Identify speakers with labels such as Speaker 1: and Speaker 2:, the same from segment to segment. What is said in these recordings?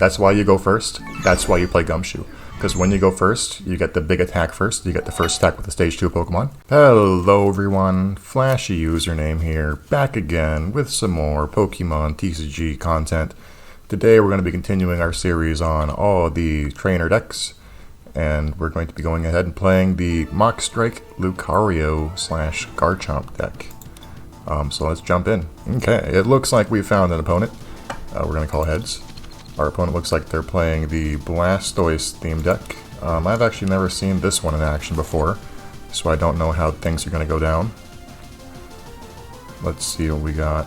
Speaker 1: That's why you go first. That's why you play Gumshoe. Because when you go first, you get the big attack first. You get the first attack with the Stage 2 Pokemon. Hello everyone, Flashy username here, back again with some more Pokemon TCG content. Today we're going to be continuing our series on all the trainer decks. And we're going to be going ahead and playing the Mach Strike Lucario / Garchomp deck. So let's jump in. Okay, it looks like we found an opponent. We're going to call heads. Our opponent looks like they're playing the Blastoise theme deck. I've actually never seen this one in action before, so I don't know how things are going to go down. Let's see what we got.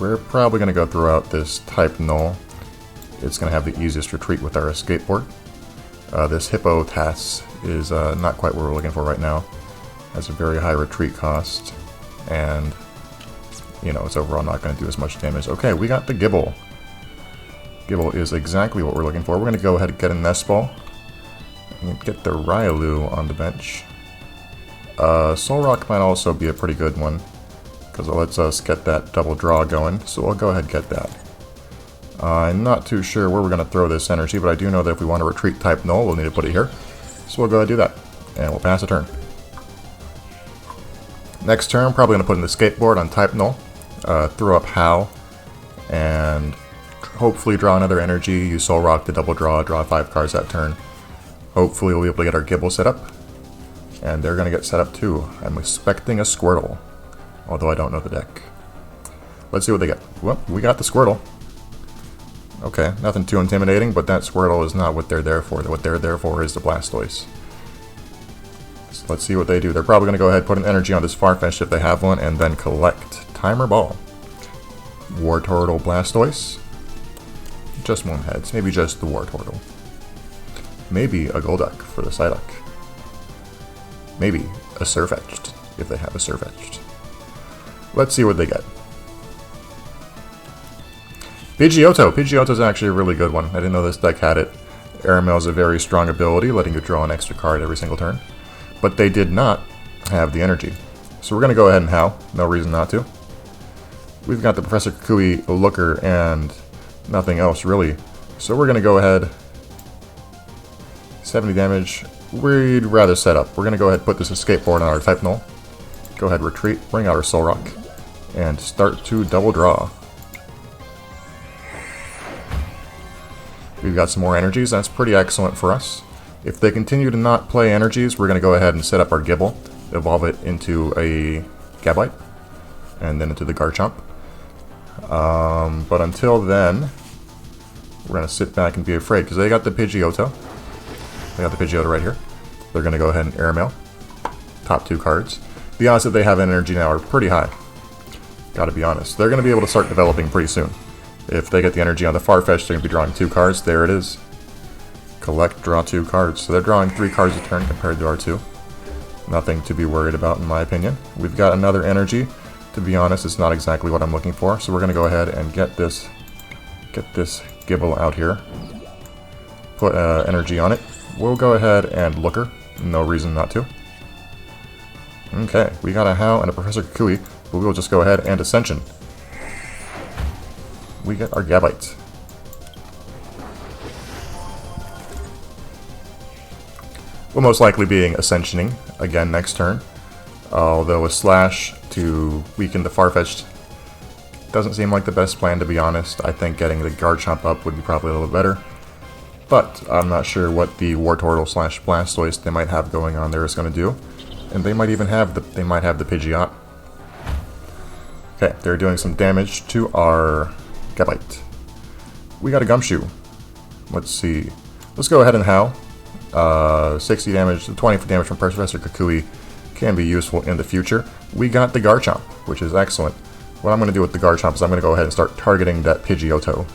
Speaker 1: We're probably going to go throughout this type null. It's going to have the easiest retreat with our escape board. This Hippotas is not quite what we're looking for right now. Has a very high retreat cost, and you know, it's overall not going to do as much damage. Okay, we got the Gible. Gible is exactly what we're looking for. We're going to go ahead and get a Nest Ball and get the Riolu on the bench. Solrock might also be a pretty good one because it lets us get that double draw going, so we'll go ahead and get that. I'm not too sure where we're going to throw this energy, but I do know that if we want to retreat type null, we'll need to put it here. So we'll go ahead and do that, and we'll pass a turn. Next turn, probably going to put in the skateboard on type null, throw up Howl, and hopefully draw another energy, use Soul Rock to double draw 5 cards that turn. Hopefully we'll be able to get our Gible set up, and they're going to get set up too. I'm expecting a Squirtle, although I don't know the deck. Let's see what they get. Well, we got the Squirtle. Okay, nothing too intimidating, but that Squirtle is not what they're there for. What they're there for is the Blastoise. So let's see what they do. They're probably going to go ahead and put an energy on this Farfetch'd if they have one, and then collect Timer Ball. Wartortle Blastoise. Just one heads, maybe just the Wartortle. Maybe a Golduck for the Psyduck. Maybe a Surfetch'd, if they have a Surfetch'd. Let's see what they get. Pidgeotto. Pidgeotto's actually a really good one. I didn't know this deck had it. Airmail's a very strong ability, letting you draw an extra card every single turn. But they did not have the energy. So we're going to go ahead and Howl. No reason not to. We've got the Professor Kukui, Looker, and nothing else really. So we're going to go ahead. 70 damage. We'd rather set up. We're going to go ahead and put this escape board on our type null. Go ahead, retreat, bring out our Soul Rock, and start to double draw. We've got some more energies. That's pretty excellent for us. If they continue to not play energies, we're going to go ahead and set up our Gible, evolve it into a Gabite, and then into the Garchomp. But until then, we're going to sit back and be afraid, because they got the Pidgeotto. They got the Pidgeotto right here. They're going to go ahead and Airmail. Top 2 cards. The odds that they have energy now are pretty high. Gotta be honest. They're going to be able to start developing pretty soon. If they get the energy on the Farfetch'd, they're going to be drawing 2 cards. There it is. Collect, draw 2 cards. So they're drawing 3 cards a turn compared to our 2. Nothing to be worried about in my opinion. We've got another energy. To be honest, it's not exactly what I'm looking for. So we're going to go ahead and get this Gible out here. Put energy on it. We'll go ahead and Looker. No reason not to. Okay, we got a Howl and a Professor Kukui, but we'll just go ahead and Ascension. We get our Gabite. We'll most likely be Ascensioning again next turn, although a Slash to weaken the Farfetch'd doesn't seem like the best plan, to be honest. I think getting the Garchomp up would be probably a little better, but I'm not sure what the Wartortle / Blastoise they might have going on there is going to do, and they might even have the Pidgeot. Okay, they're doing some damage to our Gabite. We got a Gumshoe. Let's see. Let's go ahead and Howl. 60 damage, 20 damage from Professor Kukui can be useful in the future. We got the Garchomp, which is excellent. What I'm going to do with the Garchomp is I'm going to go ahead and start targeting that Pidgeotto,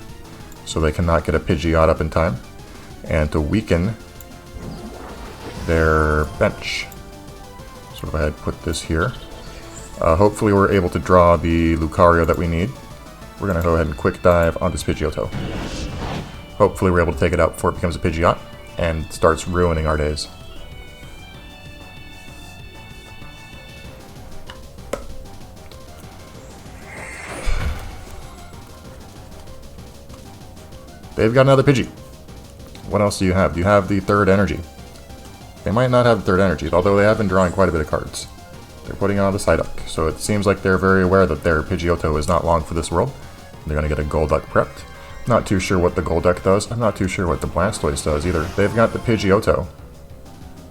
Speaker 1: so they cannot get a Pidgeot up in time, and to weaken their bench. So go ahead and put this here. Hopefully we're able to draw the Lucario that we need. We're going to go ahead and quick dive on this Pidgeotto. Hopefully we're able to take it out before it becomes a Pidgeot and starts ruining our days. They've got another Pidgey. What else do you have? Do you have the third energy? They might not have the third energy, although they have been drawing quite a bit of cards. They're putting on the Psyduck, so it seems like they're very aware that their Pidgeotto is not long for this world. They're going to get a Golduck prepped. Not too sure what the Golduck does. I'm not too sure what the Blastoise does either. They've got the Pidgeotto.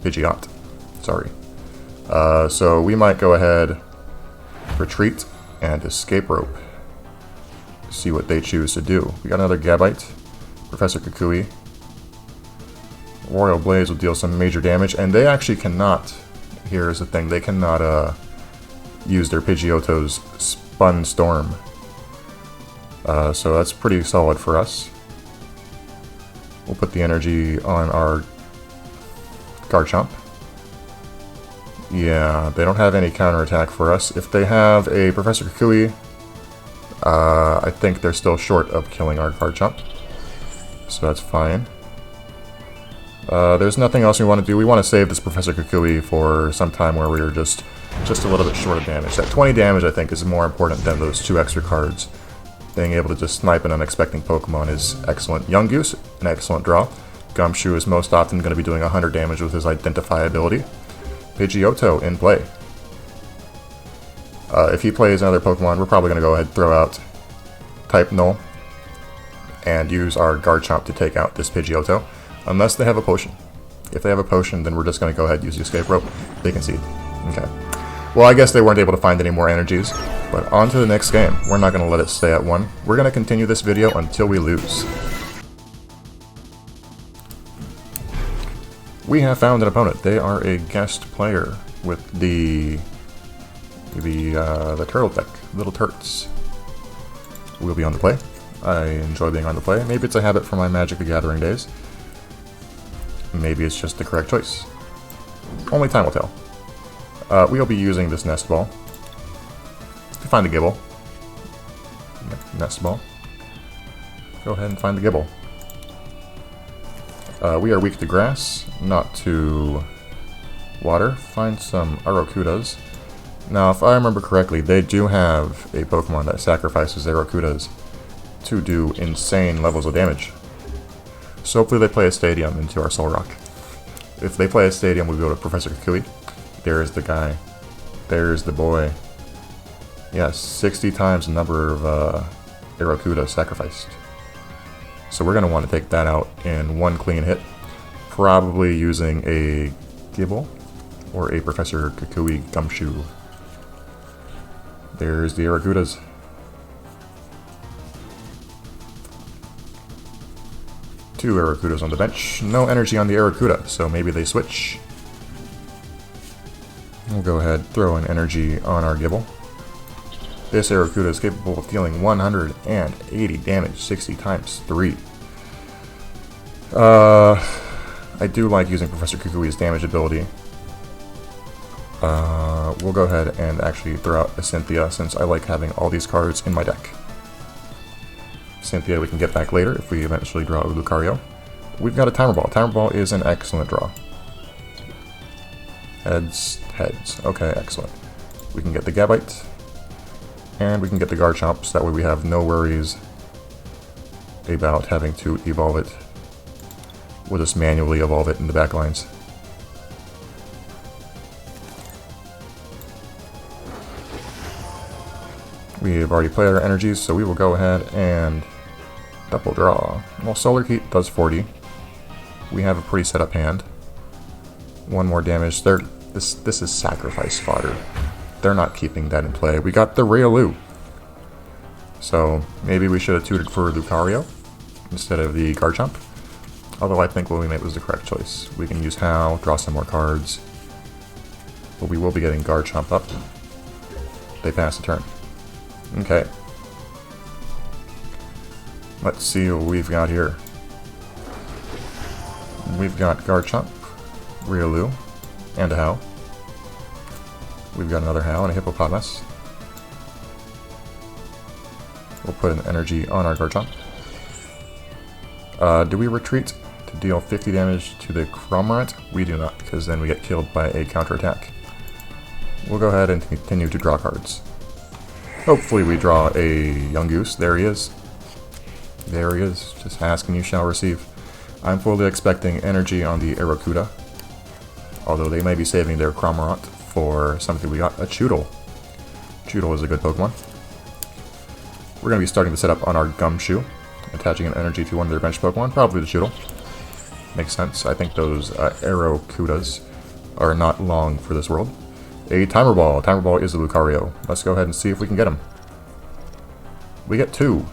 Speaker 1: Pidgeot. Sorry. So we might go ahead, retreat, and escape rope. See what they choose to do. We got another Gabite. Professor Kukui. Royal Blaze will deal some major damage, and they actually cannot, here's the thing, they cannot use their Pidgeotto's Spun Storm. So that's pretty solid for us. We'll put the energy on our Garchomp. Yeah, they don't have any counterattack for us. If they have a Professor Kukui, I think they're still short of killing our Garchomp. So that's fine. There's nothing else we want to do. We want to save this Professor Kukui for some time where we are just a little bit short of damage. That 20 damage, I think, is more important than those 2 extra cards. Being able to just snipe an unexpected Pokemon is excellent. Young Goose, an excellent draw. Gumshoe is most often going to be doing 100 damage with his Identify ability. Pidgeotto in play. If he plays another Pokemon, we're probably going to go ahead and throw out Type Null and use our Garchomp to take out this Pidgeotto, unless they have a potion. If they have a potion, then we're just going to go ahead and use the escape rope. They concede. Okay. Well, I guess they weren't able to find any more energies, but on to the next game. We're not going to let it stay at 1. We're going to continue this video until we lose. We have found an opponent. They are a guest player with the turtle deck, Little Turts. We'll be on the play. I enjoy being on the play. Maybe it's a habit from my Magic the Gathering days. Maybe it's just the correct choice. Only time will tell. We'll be using this Nest Ball to find the Gibble. Nest Ball. Go ahead and find the Gibble. We are weak to grass, not to water. Find some Arokudas. Now, if I remember correctly, they do have a Pokemon that sacrifices Arokudas to do insane levels of damage. So hopefully they play a Stadium into our Solrock. If they play a Stadium, we go to Professor Kukui. There's the guy. There's the boy. Yeah, 60 times the number of Arokuda sacrificed. So we're going to want to take that out in one clean hit. Probably using a Gibble or a Professor Kukui Gumshoe. There's the Arokudas. Two Arokudas on the bench. No energy on the Arokuda, so maybe they switch. We'll go ahead, throw an energy on our Gibble. This Arokuda is capable of dealing 180 damage, 60 times 3. I do like using Professor Kukui's damage ability. We'll go ahead and actually throw out a Cynthia, since I like having all these cards in my deck. Cynthia we can get back later if we eventually draw a Lucario. We've got a Timer Ball. Timer Ball is an excellent draw. Heads, heads. Okay, excellent. We can get the Gabite, and we can get the Garchomp, so that way we have no worries about having to evolve it. We'll just manually evolve it in the back lines. We have already played our energies, so we will go ahead and double draw. Well, Solar Heat does 40. We have a pretty set up hand. One more damage. This is sacrifice fodder. They're not keeping that in play. We got the Riolu. So maybe we should have tutored for Lucario instead of the Garchomp. Although I think what we made was the correct choice. We can use How, draw some more cards. But we will be getting Garchomp up. They pass the turn. Okay. Let's see what we've got here. We've got Garchomp, Riolu, and a How. We've got another How and a Hippopotamus. We'll put an energy on our Garchomp. Do we retreat to deal 50 damage to the Cramorant? We do not, because then we get killed by a counterattack. We'll go ahead and continue to draw cards. Hopefully we draw a Young Goose. There he is. There he is. Just ask and you shall receive. I'm fully expecting energy on the Arrokuda. Although they may be saving their Cramorant for something we got. A Choodle. Choodle is a good Pokemon. We're going to be starting to set up on our Gumshoe. Attaching an energy to one of their bench Pokemon. Probably the Choodle. Makes sense. I think those Arrokudas are not long for this world. A Timer Ball. Timer Ball is a Lucario. Let's go ahead and see if we can get him. We get 2.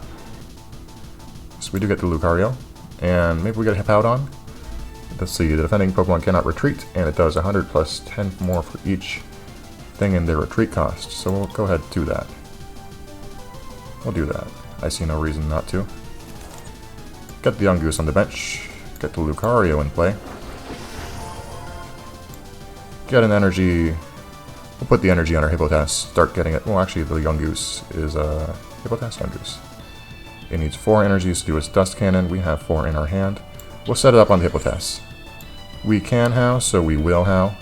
Speaker 1: So we do get the Lucario. And maybe we get a Hippowdon. Let's see. The defending Pokemon cannot retreat. And it does 100 plus 10 more for each thing in their retreat cost. So we'll go ahead and do that. We'll do that. I see no reason not to. Get the Yungoos on the bench. Get the Lucario in play. Get an energy. We'll put the energy on our Hippotas. Start getting it. Well, actually, the Yungoos is a Hippotas Yungoos. It needs 4 energies to do its Dust Cannon. We have 4 in our hand. We'll set it up on the Hippotas. We can How, so we will How.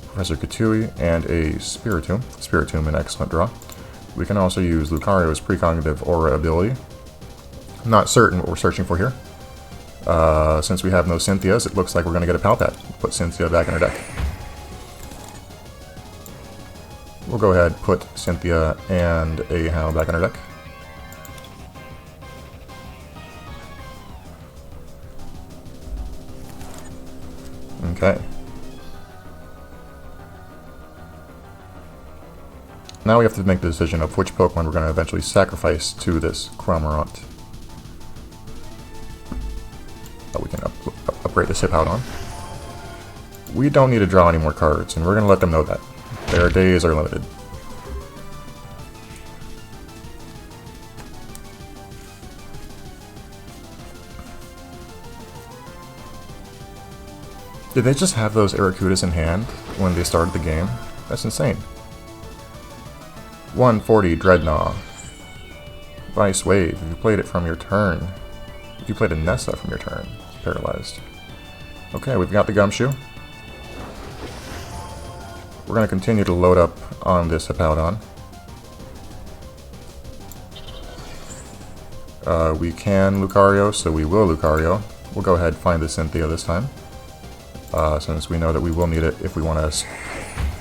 Speaker 1: Professor Katui and a Spiritomb. Spiritomb, an excellent draw. We can also use Lucario's Precognitive Aura ability. Not certain what we're searching for here. Since we have no Cynthias, it looks like we're going to get a Palpat. Put Cynthia back in our deck. We'll go ahead, put Cynthia and a How back in our deck. Okay. Now we have to make the decision of which Pokemon we're going to eventually sacrifice to this Cramorant. We can upgrade this Hippowdon. We don't need to draw any more cards, and we're going to let them know that. Their days are limited. Did they just have those Arrokudas in hand when they started the game? That's insane. 140 Dreadnought. Vice Wave. If you played it from your turn. If you played a Nessa from your turn. Paralyzed. Okay, we've got the Gumshoe. We're going to continue to load up on this Hippowdon. We can Lucario, so we will Lucario. We'll go ahead and find the Cynthia this time. Since we know that we will need it if we want a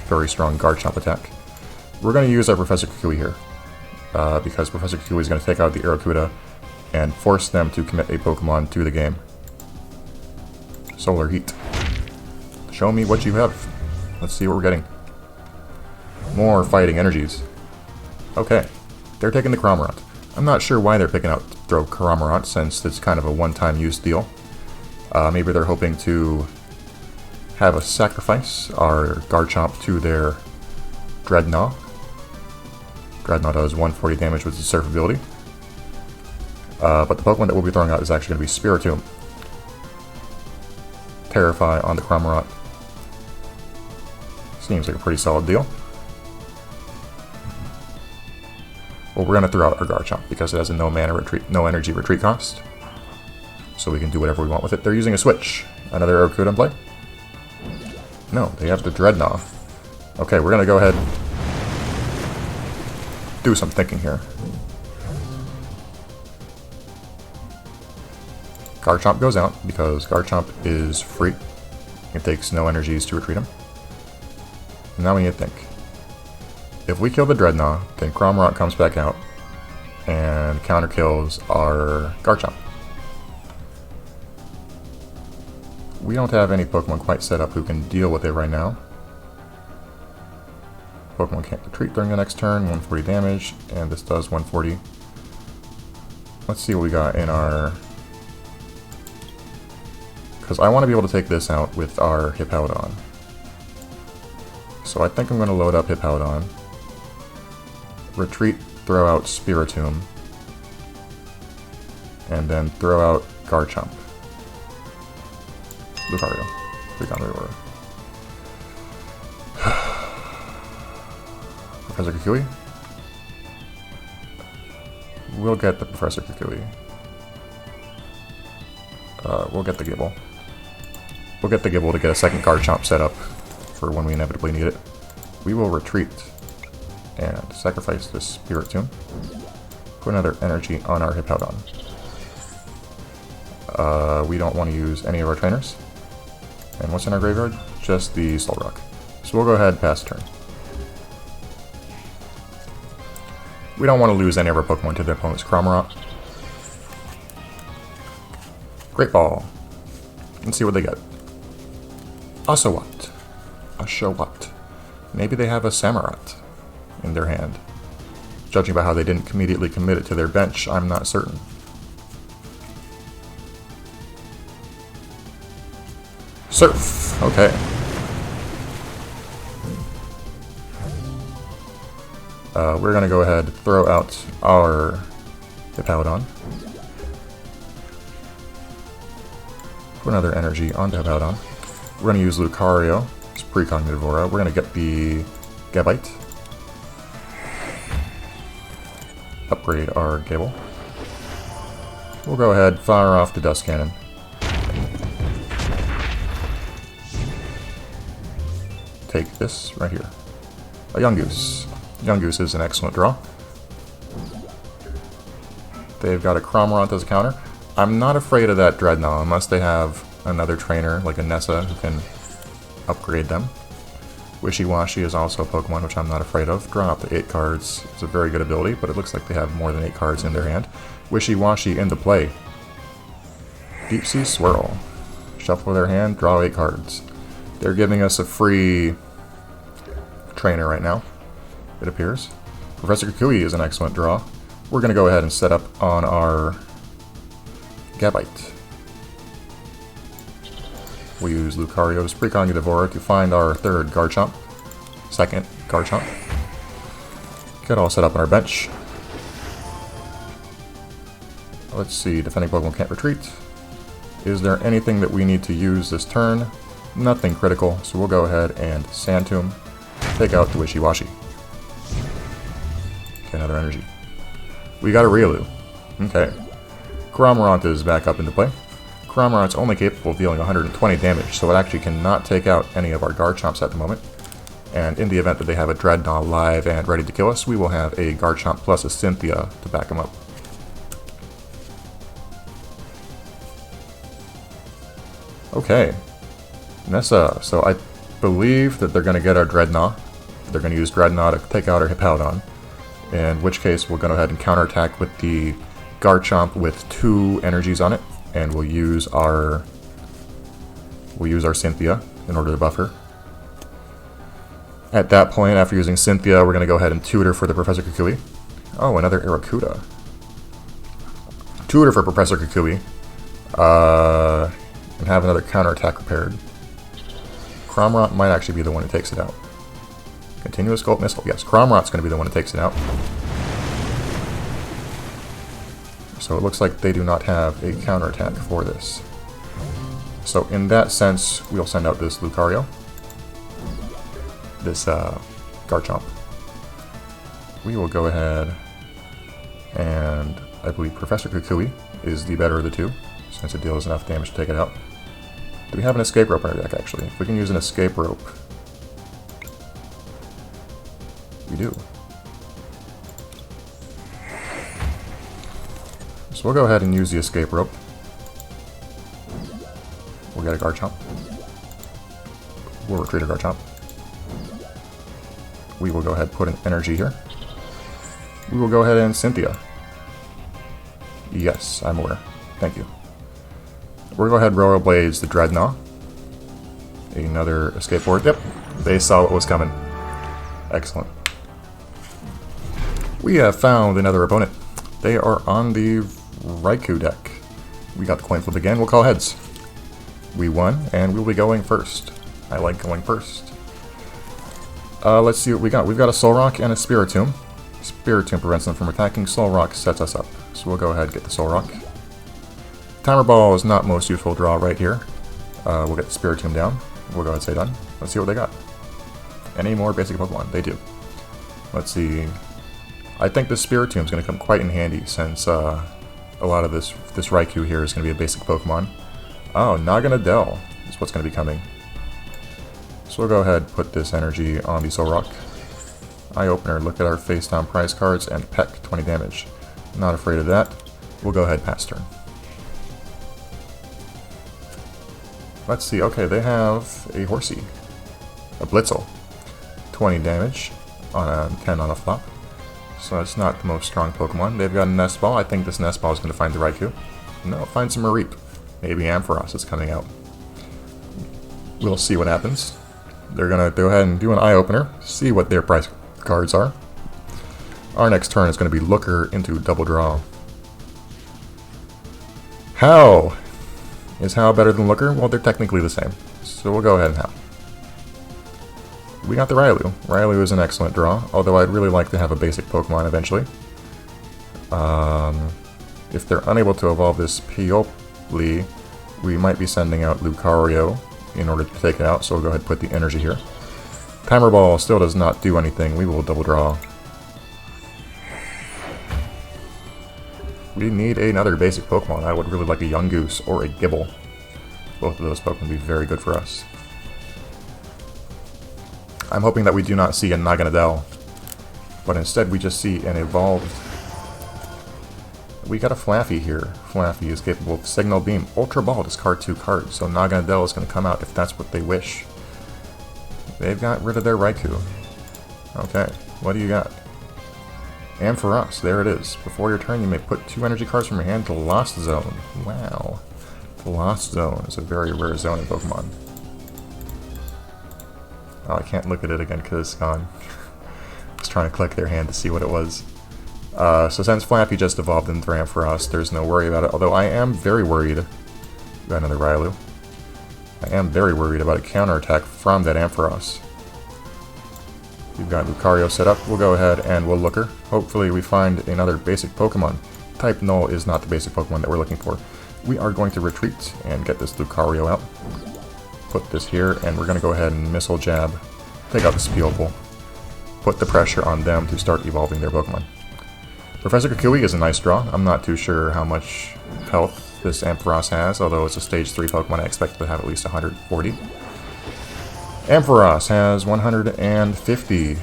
Speaker 1: very strong Garchomp attack. We're going to use our Professor Kukui here. Because Professor Kukui is going to take out the Arrokuda and force them to commit a Pokemon to the game. Solar Heat. Show me what you have. Let's see what we're getting. More fighting energies. Okay. They're taking the Cramorant. I'm not sure why they're picking out Throw Cramorant since it's kind of a one-time use deal. Maybe they're hoping to have a sacrifice our Garchomp to their Dreadnought. Dreadnought does 140 damage with its Surf ability. But the Pokemon that we'll be throwing out is actually going to be Spiritomb. Terrify on the Cramorant. Seems like a pretty solid deal. Well, we're going to throw out our Garchomp because it has a no energy retreat cost. So we can do whatever we want with it. They're using a switch. Another Arrokuda in play? No, they have the Dreadnought. Okay, we're going to go ahead and do some thinking here. Garchomp goes out because Garchomp is free. It takes no energies to retreat him. Now we need to think. If we kill the Dreadnought, then Cramorant comes back out and counter kills our Garchomp. We don't have any Pokemon quite set up who can deal with it right now. Pokemon can't retreat during the next turn, 140 damage, and this does 140. Let's see what we got in our... Because I want to be able to take this out with our Hippowdon. So I think I'm going to load up Hippowdon. Retreat, throw out Spiritomb. And then throw out Garchomp. Lucario. Precognitive Aura. Professor Kukui? We'll get the Professor Kukui. We'll get the Gibble. We'll get the Gibble to get a second Garchomp set up for when we inevitably need it. We will retreat and sacrifice this Spiritomb. Put another energy on our Hippowdon. We don't want to use any of our trainers. And what's in our graveyard? Just the Solrock. So we'll go ahead and pass turn. We don't want to lose any of our Pokemon to the opponent's Cramorant. Great Ball. Let's see what they get. Oshawott. Oshawott. Maybe they have a Samurott in their hand. Judging by how they didn't immediately commit it to their bench, I'm not certain. Surf. Okay. We're going to go ahead and throw out our Hippowdon. Put another energy onto Hippowdon. We're going to use Lucario. It's Precognitive Aura. We're going to get the Gabite. Upgrade our Gable. We'll go ahead, fire off the Dust Cannon. Take this right here. A Yungoos. Yungoos is an excellent draw. They've got a Cramorant as a counter. I'm not afraid of that Dreadnought unless they have another trainer like a Nessa who can upgrade them. Wishy-Washy is also a Pokemon which I'm not afraid of. Drawing up to 8 cards is a very good ability, but it looks like they have more than 8 cards in their hand. Wishy-Washy into play. Deep Sea Swirl. Shuffle their hand, draw 8 cards. They're giving us a free trainer right now, it appears. Professor Kukui is an excellent draw. We're going to go ahead and set up on our Gabite. We'll use Lucario's Precognitive Aura to find our third Garchomp. Second Garchomp. Get all set up on our bench. Let's see, defending Pokemon can't retreat. Is there anything that we need to use this turn? Nothing critical, so we'll go ahead and Sand Tomb. Take out the Wishy-Washy. Okay, another energy. We got a Riolu. Okay. Cramorant is back up into play. Cramorant's only capable of dealing 120 damage, so it actually cannot take out any of our Garchomps at the moment. And in the event that they have a Dreadnought live and ready to kill us, we will have a Garchomp plus a Cynthia to back them up. Okay. Nessa. So I believe that they're going to get our Dreadnought. They're going to use Dreadnought to take out our Hippowdon. In which case, we'll go ahead and counterattack with the Garchomp with 2 energies on it. And we'll use our Cynthia in order to buff her. At that point, after using Cynthia, we're going to go ahead and tutor for the Professor Kukui. Oh, another Aracuda. Tutor for Professor Kukui. And have another counterattack prepared. Cramorant might actually be the one who takes it out. Continuous Gulp Missile. Yes, Cramorant's going to be the one who takes it out. So it looks like they do not have a counterattack for this. So in that sense, we'll send out this Lucario. This Garchomp. We will go ahead and I believe Professor Kukui is the better of the two, since it deals enough damage to take it out. Do we have an escape rope in our deck actually? If we can use an escape rope. We do. So we'll go ahead and use the escape rope. We'll get a Garchomp. We'll retreat a Garchomp. We will go ahead and put an energy here. We will go ahead and Cynthia. Yes, I'm aware. Thank you. We're going to go ahead and Royal Blades the Dreadnought. Another escape board. Yep, they saw what was coming. Excellent. We have found another opponent. They are on the Raikou deck. We got the coin flip again. We'll call heads. We won, and we'll be going first. I like going first. Let's see what we got. We've got a Solrock and a Spiritomb. Spiritomb prevents them from attacking. Solrock sets us up. So we'll go ahead and get the Solrock. Timer Ball is not most useful draw right here. We'll get the Spiritomb down. We'll go ahead and say done. Let's see what they got. Any more basic Pokemon? They do. Let's see. I think the Spiritomb is going to come quite in handy since a lot of this Raikou here is going to be a basic Pokemon. Oh, Naganadel is what's going to be coming. So we'll go ahead and put this energy on the Solrock. Eye Opener, look at our face down prize cards and peck 20 damage. Not afraid of that. We'll go ahead pass turn. Let's see. Okay, they have a Horsey. A Blitzel. 20 damage on a 10 on a flop. So it's not the most strong Pokemon. They've got a Nest Ball. I think this Nest Ball is going to find the Raikou. No, it finds a Mareep. Maybe Ampharos is coming out. We'll see what happens. They're going to go ahead and do an eye-opener, see what their price cards are. Our next turn is going to be Looker into Double Draw. How? Is How better than Looker? Well, they're technically the same. So we'll go ahead and How. We got the Raikou. Raikou is an excellent draw, although I'd really like to have a basic Pokemon eventually. If they're unable to evolve this Piopli, we might be sending out Lucario in order to take it out, so we'll go ahead and put the energy here. Timer Ball still does not do anything. We will double draw. We need another basic Pokemon. I would really like a Yungoos or a Gibble. Both of those Pokemon would be very good for us. I'm hoping that we do not see a Naganadel, but instead we just see an evolved... We got a Flaffy here. Flaffy is capable of Signal Beam. Ultra Ball, discard 2 cards, so Naganadel is going to come out if that's what they wish. They've got rid of their Raikou. Okay, what do you got? Ampharos, there it is. Before your turn, you may put 2 energy cards from your hand to Lost Zone. Wow. The Lost Zone is a very rare zone in Pokemon. Oh, I can't look at it again because it's gone. I was trying to click their hand to see what it was. So since Flappy just evolved into Ampharos, there's no worry about it. Although I am very worried about another Raikou. I am very worried about a counterattack from that Ampharos. We've got Lucario set up. We'll go ahead and we'll Looker. Hopefully we find another basic Pokemon. Type Null is not the basic Pokemon that we're looking for. We are going to retreat and get this Lucario out. Put this here, and we're going to go ahead and Missile Jab. Take out the Spielpul. Put the pressure on them to start evolving their Pokemon. Professor Kukui is a nice draw. I'm not too sure how much health this Ampharos has, although it's a Stage 3 Pokemon, I expect it to have at least 140. Ampharos has 150.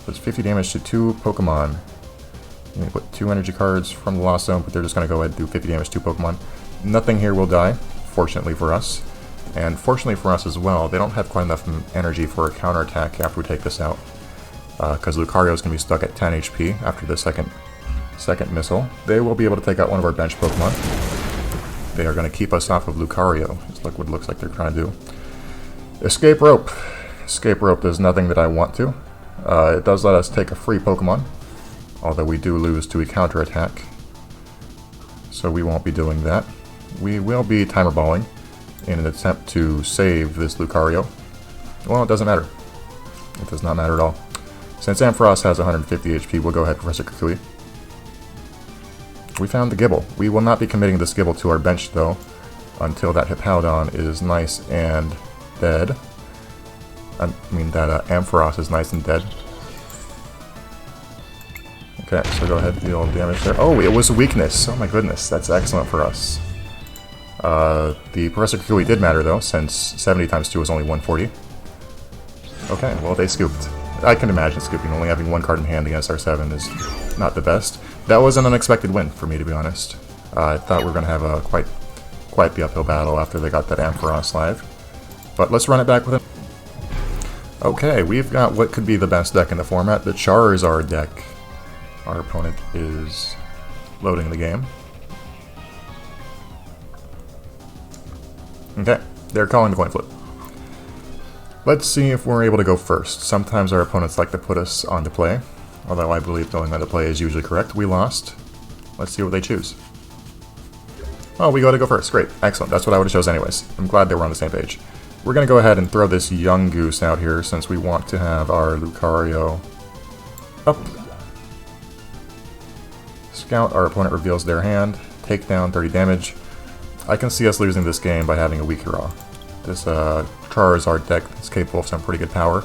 Speaker 1: Does 50 damage to 2 Pokemon. You can put 2 energy cards from the Lost Zone, but they're just going to go ahead and do 50 damage to 2 Pokemon. Nothing here will die, fortunately for us. And fortunately for us as well, they don't have quite enough energy for a counterattack after we take this out. Because Lucario is going to be stuck at 10 HP after the second missile. They will be able to take out one of our bench Pokemon. They are going to keep us off of Lucario. Just look what it looks like they're trying to do. Escape Rope. Escape Rope does nothing that I want to. It does let us take a free Pokemon, although we do lose to a counterattack. So we won't be doing that. We will be Timer Balling in an attempt to save this Lucario. Well, it doesn't matter. It does not matter at all. Since Ampharos has 150 HP, we'll go ahead, Professor Kukui. We found the Gibble. We will not be committing this Gibble to our bench, though, until that Hippowdon is nice and dead. I mean, that Ampharos is nice and dead. Okay, so go ahead and deal damage there. Oh, it was a weakness. Oh my goodness, that's excellent for us. The Professor Kukui did matter, though, since 70 times 2 is only 140. Okay, well, they scooped. I can imagine scooping. Only having 1 card in hand against our 7 is not the best. That was an unexpected win for me, to be honest. I thought we were going to have a quite the uphill battle after they got that Ampharos live. But let's run it back with him. Okay, we've got what could be the best deck in the format, the Charizard deck. Our opponent is loading the game. Okay, they're calling the coin flip. Let's see if we're able to go first. Sometimes our opponents like to put us onto play, although I believe going onto play is usually correct. We lost. Let's see what they choose. Oh, we got to go first. Great. Excellent. That's what I would have chose anyways. I'm glad they were on the same page. We're going to go ahead and throw this Yungoos out here since we want to have our Lucario up. Scout, our opponent reveals their hand. Take down 30 damage. I can see us losing this game by having a weak hero. This Charizard deck is capable of some pretty good power.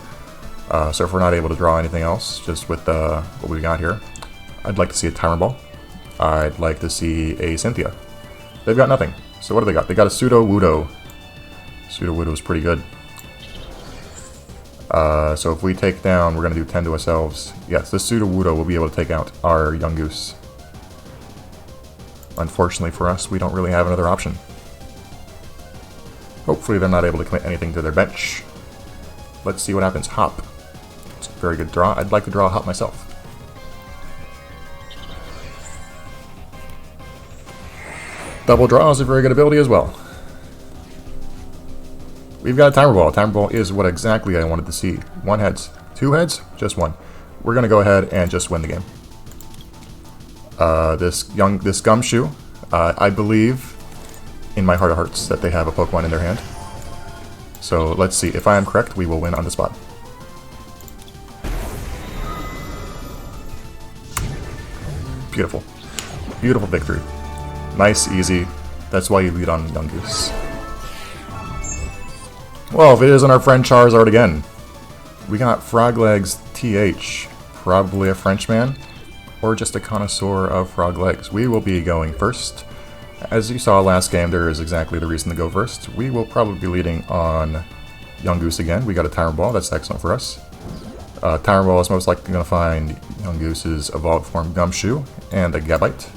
Speaker 1: So if we're not able to draw anything else, just with what we got here, I'd like to see a Timer Ball. I'd like to see a Cynthia. They've got nothing. So what do they got? They got a Pseudo-Wudo. Pseudo-Wudo is pretty good. So if we take down, we're going to do 10 to ourselves. Yes, this Pseudo-Wudo will be able to take out our Yungoos. Unfortunately for us, we don't really have another option. Hopefully they're not able to commit anything to their bench. Let's see what happens. Hop. It's a very good draw. I'd like to draw a hop myself. Double draw is a very good ability as well. We've got a Timer Ball. Timer Ball is what exactly I wanted to see. 1 heads. 2 heads? Just 1. We're going to go ahead and just win the game. This Gumshoe, I believe in my heart of hearts that they have a Pokemon in their hand. So let's see. If I am correct, we will win on the spot. Beautiful. Beautiful victory. Nice, easy. That's why you lead on Yungoos. Well, if it isn't our friend Charizard again. We got Froglegs TH. Probably a Frenchman, or just a connoisseur of frog legs. We will be going first. As you saw last game, there is exactly the reason to go first. We will probably be leading on Yungoos again. We got a Timer Ball. That's excellent for us. Timer Ball is most likely going to find Yungoos' evolved form Gumshoe and a Gabite.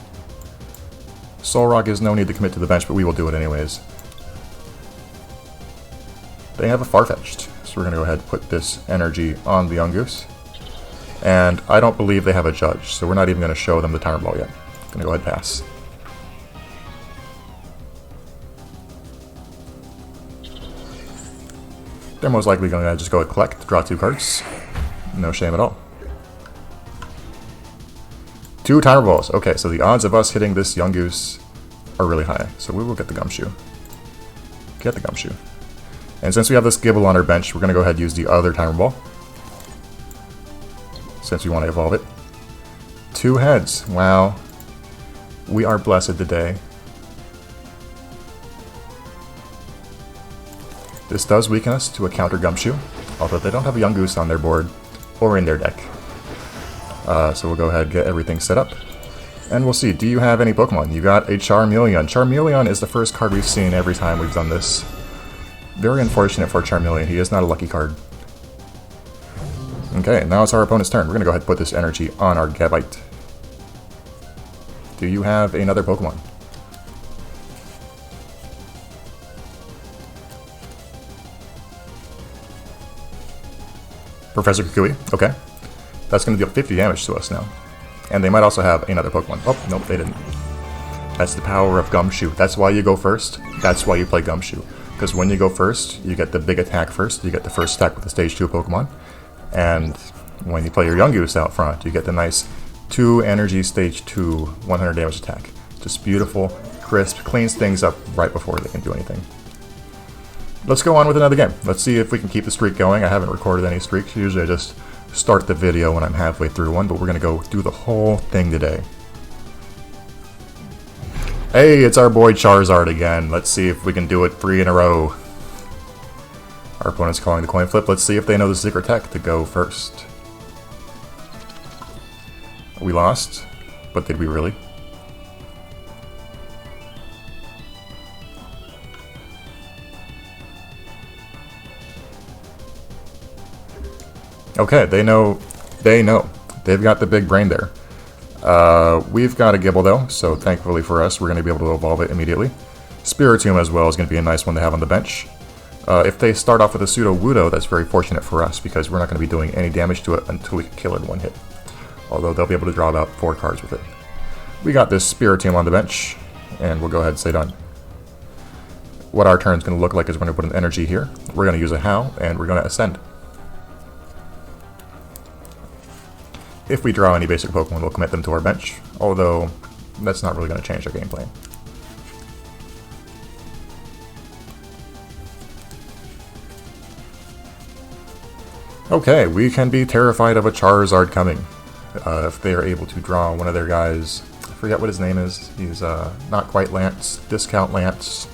Speaker 1: Solrock is no need to commit to the bench, but we will do it anyways. They have a Farfetch'd, so we're going to go ahead and put this energy on the Yungoos. And I don't believe they have a Judge, so we're not even going to show them the Timer Ball yet. Going to go ahead and pass. They're most likely going to just go and collect, draw 2 cards. No shame at all. 2 Timer Balls. Okay, so the odds of us hitting this Yungoos are really high. So we will get the Gumshoe. Get the Gumshoe. And since we have this Gibble on our bench, we're going to go ahead and use the other Timer Ball. Since we want to evolve it. 2 heads. Wow. We are blessed today. This does weaken us to a counter Gumshoe, although they don't have a Yungoos on their board or in their deck. So we'll go ahead and get everything set up. And we'll see. Do you have any Pokemon? You got a Charmeleon. Charmeleon is the first card we've seen every time we've done this. Very unfortunate for Charmeleon. He is not a lucky card. Okay, now it's our opponent's turn. We're going to go ahead and put this energy on our Gabite. Do you have another Pokemon? Professor Kukui. Okay. That's going to deal 50 damage to us now. And they might also have another Pokemon. Oh, nope, they didn't. That's the power of Gumshoe. That's why you go first. That's why you play Gumshoe. Because when you go first, you get the big attack first. You get the first attack with the Stage 2 Pokemon. And when you play your Yungoos out front, you get the nice 2 energy Stage 2 100 damage attack. Just beautiful, crisp, cleans things up right before they can do anything. Let's go on with another game. Let's see if we can keep the streak going. I haven't recorded any streaks. Usually I just start the video when I'm halfway through one, but we're going to go through the whole thing today. Hey, it's our boy Charizard again. Let's see if we can do it 3 in a row. Our opponent's calling the coin flip. Let's see if they know the secret tech to go first. We lost, but did we really? Okay, they know. They've got the big brain there. We've got a Gibble though, so thankfully for us, we're going to be able to evolve it immediately. Spiritomb as well is going to be a nice one to have on the bench. If they start off with a Pseudo-Wudo, that's very fortunate for us, because we're not going to be doing any damage to it until we kill it in 1 hit. Although they'll be able to draw about 4 cards with it. We got this Spiritomb on the bench, and we'll go ahead and say done. What our turn's going to look like is we're going to put an energy here, we're going to use a Howl, and we're going to ascend. If we draw any basic Pokemon, we'll commit them to our bench, although that's not really going to change our game plan. Okay, we can be terrified of a Charizard coming. If they are able to draw one of their guys, I forget what his name is, he's not quite Lance, Discount Lance.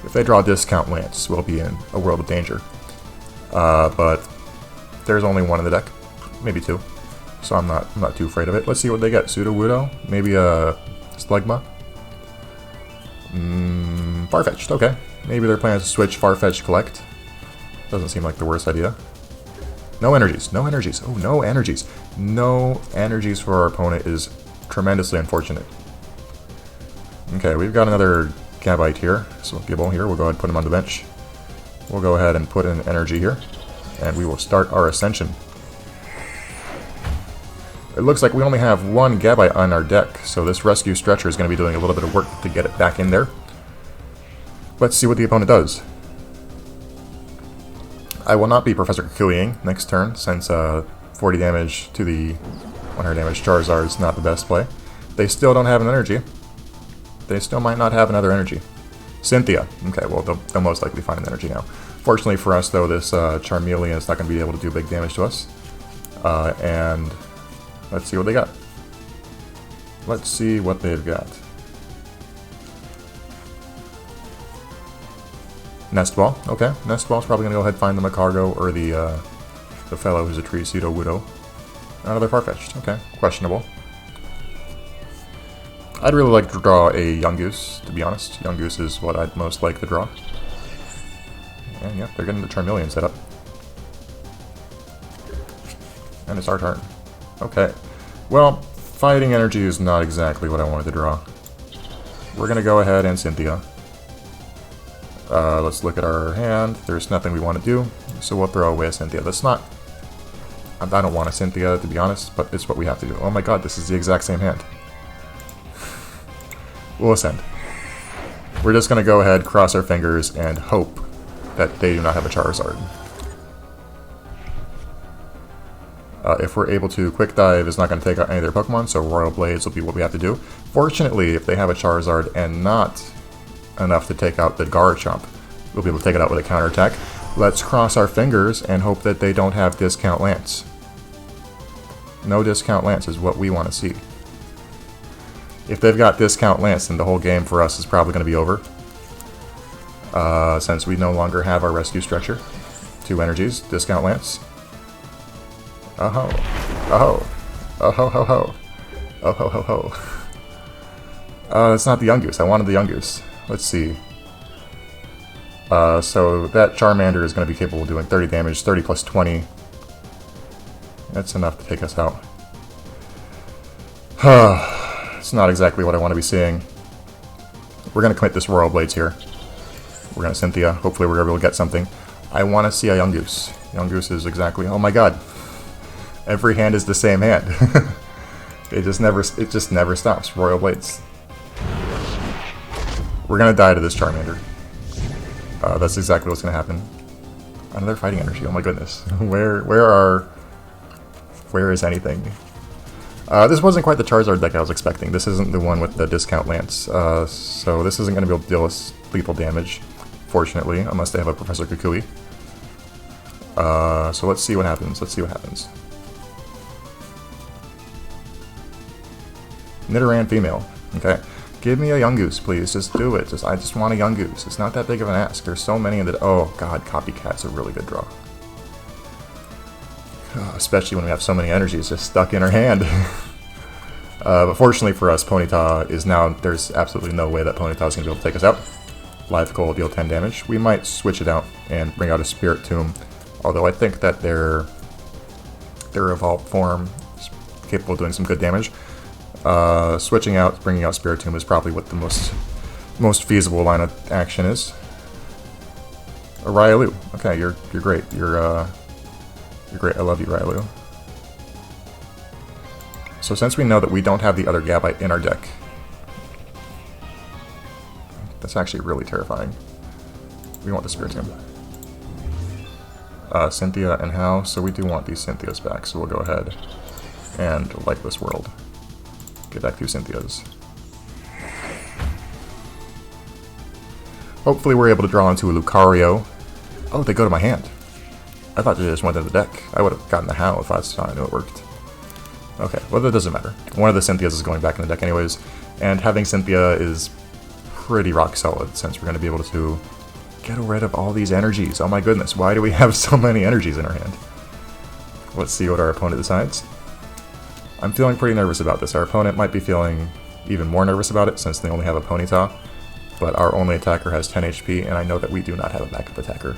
Speaker 1: If they draw Discount Lance, we'll be in a world of danger. But there's only one in the deck, maybe 2. So I'm not too afraid of it. Let's see what they get. Pseudo-Wudo? Maybe a Slugma? Farfetch'd, okay. Maybe their plan is to switch Farfetch'd Collect. Doesn't seem like the worst idea. No energies. No energies. Oh, no energies. No energies for our opponent is tremendously unfortunate. Okay, we've got another Gabite here. So Gibble here, we'll go ahead and put him on the bench. We'll go ahead and put in energy here. And we will start our ascension. It looks like we only have one Gabite on our deck, so this rescue stretcher is going to be doing a little bit of work to get it back in there. Let's see what the opponent does. I will not be Professor Kikuiing next turn, since 40 damage to the 100 damage Charizard is not the best play. They still don't have an energy. They still might not have another energy. Cynthia. Okay, well, they'll most likely find an energy now. Fortunately for us, though, this Charmeleon is not going to be able to do big damage to us. And let's see what they got. Let's see what they've got. Nest Ball. Okay, Nest Ball's probably going to go ahead and find the Lucario or the fellow who's a tree, Pseudo-Wudo. Another Farfetch'd. Okay, questionable. I'd really like to draw a Yungoos, to be honest. Yungoos is what I'd most like to draw. And yeah, they're getting the Charmeleon set up. And it's our turn. Okay. Well, Fighting Energy is not exactly what I wanted to draw. We're going to go ahead and Cynthia. Let's look at our hand. There's nothing we want to do, so we'll throw away a Cynthia. That's not... I don't want a Cynthia, to be honest, but it's what we have to do. Oh my god, this is the exact same hand. We'll ascend. We're just going to go ahead, cross our fingers, and hope that they do not have a Charizard. If we're able to Quick Dive, it's not going to take out any of their Pokemon, so Royal Blades will be what we have to do. Fortunately, if they have a Charizard and not enough to take out the Garchomp, we'll be able to take it out with a counterattack. Let's cross our fingers and hope that they don't have Discount Lance. No Discount Lance is what we want to see. If they've got Discount Lance, then the whole game for us is probably going to be over. Since we no longer have our Rescue Stretcher. 2 energies, Discount Lance. Oh ho. Oh ho. Oh ho ho ho. Oh ho ho ho. That's not the Yungoos. I wanted the Yungoos. Let's see. So that Charmander is going to be capable of doing 30 damage, 30 plus 20. That's enough to take us out. It's not exactly what I want to be seeing. We're going to commit this Royal Blades here. We're going to Cynthia. Hopefully we're able to get something. I want to see a Yungoos. Yungoos is exactly... Oh my god. Every hand is the same hand. It just never stops. Royal Blades. We're going to die to this Charmander. That's exactly what's going to happen. Another Fighting Energy. Oh my goodness. Where is anything? This wasn't quite the Charizard deck I was expecting. This isn't the one with the Discount Lance. So this isn't going to be able to deal us lethal damage, fortunately, unless they have a Professor Kukui. So let's see what happens. Let's see what happens. Nidoran female. Okay. Give me a Yungoos, please. Just do it. I just want a Yungoos. It's not that big of an ask. There's so many in the... Oh, god, Copycat's a really good draw. Especially when we have so many energies just stuck in our hand. But fortunately for us, Ponyta is now... There's absolutely no way that Ponyta is going to be able to take us out. Live Coal will deal 10 damage. We might switch it out and bring out a Spirit Tomb. Although I think that their evolved form is capable of doing some good damage. Switching out, bringing out Spirit Tomb is probably what the most feasible line of action is. Ryalu. Okay, you're great. You're great. I love you, Ryalu. So since we know that we don't have the other Gabite in our deck, that's actually really terrifying. We want the Spirit Tomb. Cynthia and Hao, so we do want these Cynthias back, so we'll go ahead and like this world. Get back 2 Cynthias. Hopefully we're able to draw into a Lucario. Oh, they go to my hand. I thought they just went to the deck. I would have gotten the Hao if I knew it worked. Okay, well that doesn't matter. One of the Cynthias is going back in the deck anyways, and having Cynthia is pretty rock solid since we're going to be able to get rid of all these energies. Oh my goodness, why do we have so many energies in our hand? Let's see what our opponent decides. I'm feeling pretty nervous about this. Our opponent might be feeling even more nervous about it since they only have a Ponyta, but our only attacker has 10 HP, and I know that we do not have a backup attacker.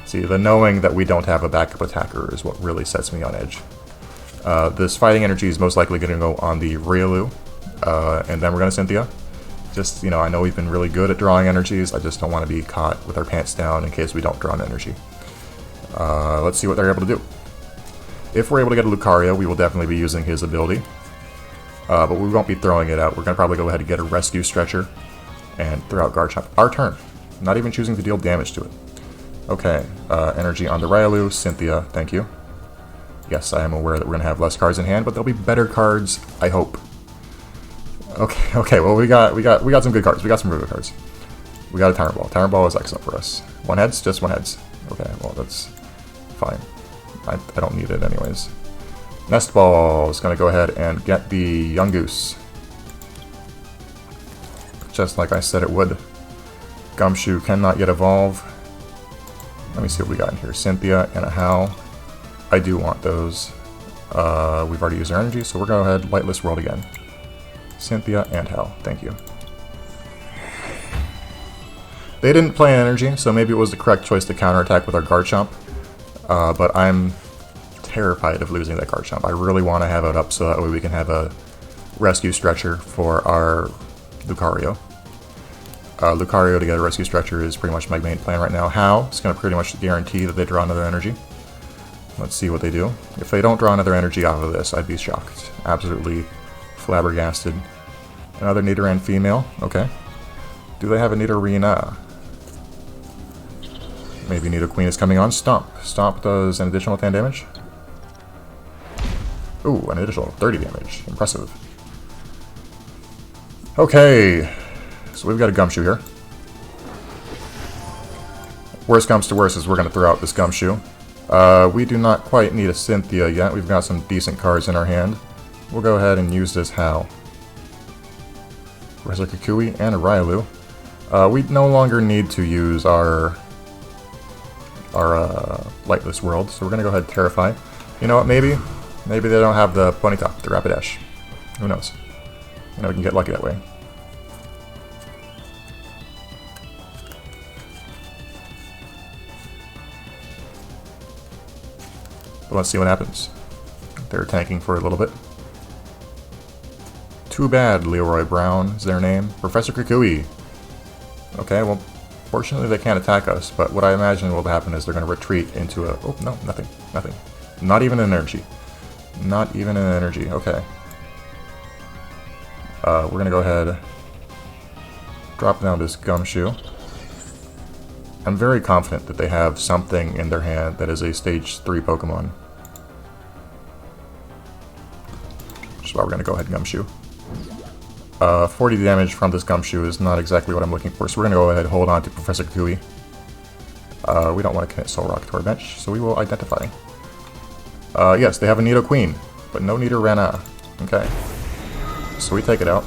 Speaker 1: See, the knowing that we don't have a backup attacker is what really sets me on edge. This Fighting Energy is most likely going to go on the Ryalu, and then we're going to Cynthia. Just, you know, I know we've been really good at drawing energies. I just don't want to be caught with our pants down in case we don't draw an energy. Let's see what they're able to do. If we're able to get a Lucario, we will definitely be using his ability. But we won't be throwing it out. We're going to probably go ahead and get a Rescue Stretcher and throw out Garchomp. Our turn. Not even choosing to deal damage to it. Okay, energy on the Railu. Cynthia, thank you. Yes, I am aware that we're going to have less cards in hand, but there'll be better cards, I hope. Okay, well we got some good cards. We got some really good cards. We got a Timer Ball. Timer Ball is excellent for us. One heads? Just one heads. Okay, well that's fine. I don't need it anyways. Nest Ball is going to go ahead and get the Yungoos. Just like I said it would. Gumshoe cannot yet evolve. Let me see what we got in here. Cynthia and a Hal. I do want those. We've already used our energy, so we're going to go ahead Lightless World again. Cynthia and Hal. Thank you. They didn't play an energy, so maybe it was the correct choice to counterattack with our Garchomp. But I'm terrified of losing that Garchomp. I really want to have it up so that way we can have a Rescue Stretcher for our Lucario. Lucario to get a Rescue Stretcher is pretty much my main plan right now. How? It's going to pretty much guarantee that they draw another energy. Let's see what they do. If they don't draw another energy out of this, I'd be shocked. Absolutely flabbergasted. Another Nidoran female. Okay. Do they have a Nidorina? Maybe Nidoqueen is coming on. Stomp. Stomp does an additional 10 damage. Ooh, an additional 30 damage. Impressive. Okay. So we've got a Gumshoe here. Worst comes to worst is we're going to throw out this Gumshoe. We do not quite need a Cynthia yet. We've got some decent cards in our hand. We'll go ahead and use this Hal. Professor Kukui and a Railu. We no longer need to use our Lightless World, so we're going to go ahead and Terrify. You know what, maybe they don't have the Ponyta, the Rapidash. Who knows? You know, we can get lucky that way. But let's see what happens. They're tanking for a little bit. Too bad, Leroy Brown is their name. Professor Kukui. Okay, well, fortunately they can't attack us, but what I imagine will happen is they're going to retreat into a... Oh, no, nothing. Nothing. Not even an energy. Not even an energy. Okay. We're going to go ahead... drop down this Gumshoe. I'm very confident that they have something in their hand that is a Stage 3 Pokemon. Which is why we're going to go ahead and Gumshoe. 40 damage from this Gumshoe is not exactly what I'm looking for, so we're going to go ahead and hold on to Professor Kukui. We don't want to commit Soul Rock to our bench, so we will identify. Yes, they have a Nidoqueen, but no Nidorina. Okay. So we take it out.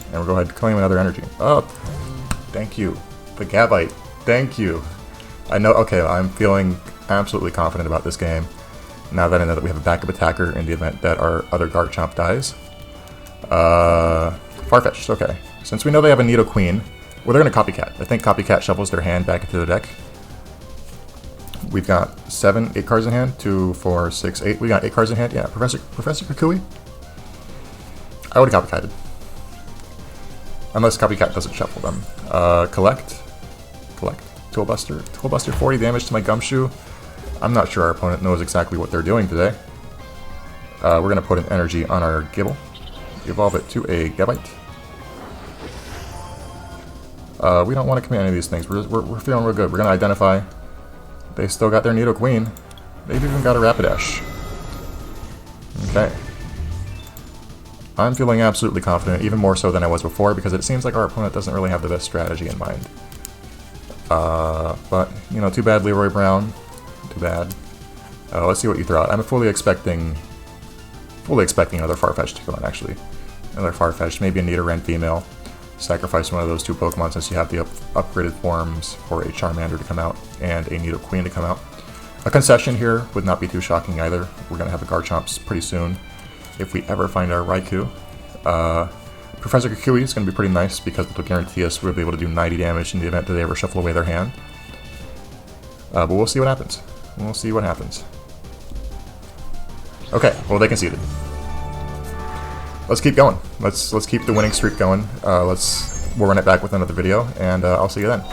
Speaker 1: And we'll go ahead and claim another energy. Oh, thank you. The Gabite. Thank you. I know, okay, I'm feeling absolutely confident about this game. Now that I know that we have a backup attacker in the event that our other Garchomp dies. Farfetch'd, okay. Since we know they have a Nidoqueen, well, they're going to Copycat. I think Copycat shovels their hand back into the deck. We've got 8 cards in hand. 2, 4, 6, 8. We got 8 cards in hand. Yeah, Professor Kukui. I would have Copycatted. Unless Copycat doesn't shuffle them. Collect. Tool Buster. Tool Buster, 40 damage to my Gumshoe. I'm not sure our opponent knows exactly what they're doing today. We're going to put an energy on our Gibble. Evolve it to a Gabite. We don't want to commit any of these things. We're feeling real good. We're going to identify. They still got their Nidoqueen. They've even got a Rapidash. Okay. I'm feeling absolutely confident, even more so than I was before, because it seems like our opponent doesn't really have the best strategy in mind. But, you know, too bad, Leroy Brown. Too bad. Let's see what you throw out. I'm fully expecting another Farfetch'd to come on, actually. Another Farfetch'd, maybe a Nidoran female. Sacrifice one of those 2 Pokemon since you have the upgraded forms for a Charmander to come out and a Nidoqueen to come out. A concession here would not be too shocking either. We're going to have a Garchomp pretty soon, if we ever find our Raikou. Professor Kukui is going to be pretty nice because it'll guarantee us we'll be able to do 90 damage in the event that they ever shuffle away their hand. But we'll see what happens. We'll see what happens. Okay, well, they conceded. let's keep going. Let's keep the winning streak going. We'll run it back with another video, and I'll see you then.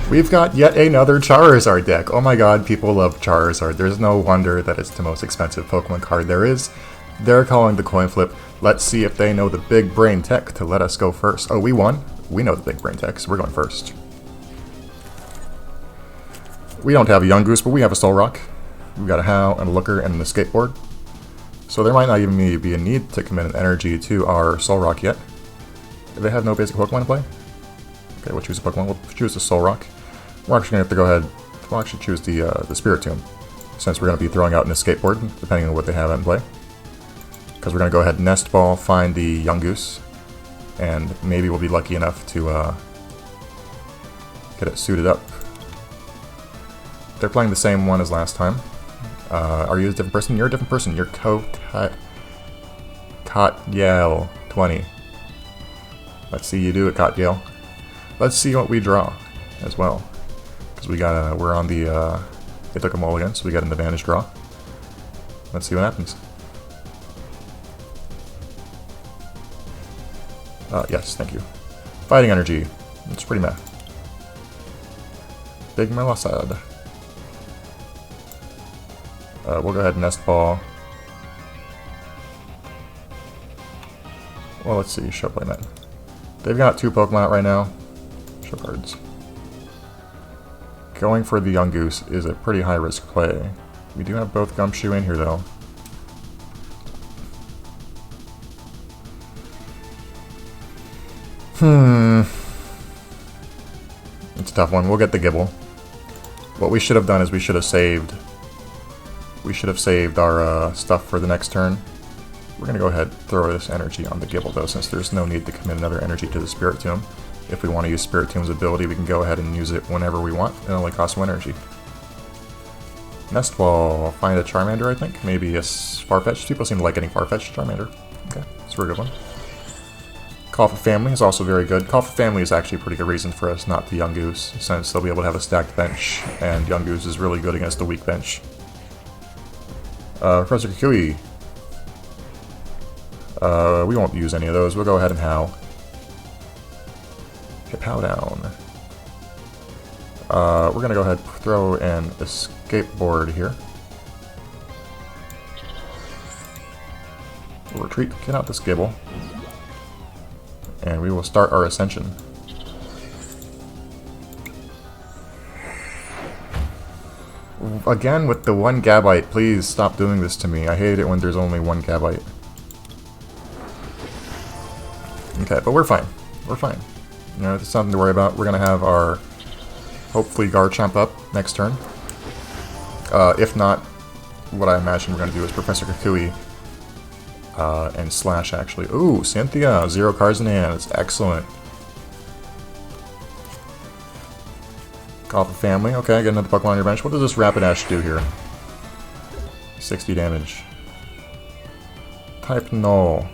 Speaker 1: We've got yet another Charizard deck. Oh my god, people love Charizard. There's no wonder that it's the most expensive Pokemon card there is. They're calling the coin flip. Let's see if they know the big brain tech to let us go first. Oh, we won? We know the big brain tech, so we're going first. We don't have a Yungoos, but we have a Solrock. We've got a How, and a Looker, and a Skateboard. So there might not even be a need to commit an energy to our Solrock yet. They have no basic Pokemon to play? Okay, we'll choose a Pokemon. We'll choose the Solrock. We're actually going to have to go ahead. We'll actually choose the Spiritomb, since we're going to be throwing out in a Skateboard, depending on what they have in play. Because we're going to go ahead and Nest Ball, find the Yungoos, and maybe we'll be lucky enough to get it suited up. They're playing the same one as last time. Are you a different person? You're a different person. You're Kotyel 20. Let's see you do it, Kotyel. Let's see what we draw as well. Because we're on the, they took a mulligan, so we got an advantage draw. Let's see what happens. Yes, thank you. Fighting Energy. It's pretty meh. Big Melisade. We'll go ahead and Nest Ball. Well, let's see. Show playmat. They've got 2 Pokemon out right now. Show cards. Going for the Yungoos is a pretty high-risk play. We do have both Gumshoe in here, though. It's a tough one. We'll get the Gibble. What we should have done is we should have saved our stuff for the next turn. We're going to go ahead and throw this energy on the Gibble, though, since there's no need to commit another energy to the Spiritomb. If we want to use Spiritomb's ability, we can go ahead and use it whenever we want. It only costs 1 energy. Nest Ball, find a Charmander, I think. Maybe a Farfetch'd. People seem to like getting Farfetch'd. Charmander. Okay, that's a very good one. Call for Family is also very good. Call for Family is actually a pretty good reason for us not to Yungoos, since they'll be able to have a stacked bench, and Yungoos is really good against the weak bench. Professor Kukui. We won't use any of those. We'll go ahead and How. Hit How down. We're going to go ahead and throw an Skateboard here. We'll retreat, get out this Gibble. And we will start our Ascension. Again with the 1 Gabite, please stop doing this to me. I hate it when there's only 1 Gabite. Okay, but we're fine. We're fine. You know, it's something to worry about. We're gonna have our, hopefully, Garchomp up next turn. If not, what I imagine we're gonna do is Professor Kukui and Slash, actually. Ooh, Cynthia! 0 cards in hand. It's excellent. Call for Family. Okay, get another Pokemon on your bench. What does this Rapidash do here? 60 damage. Type Null.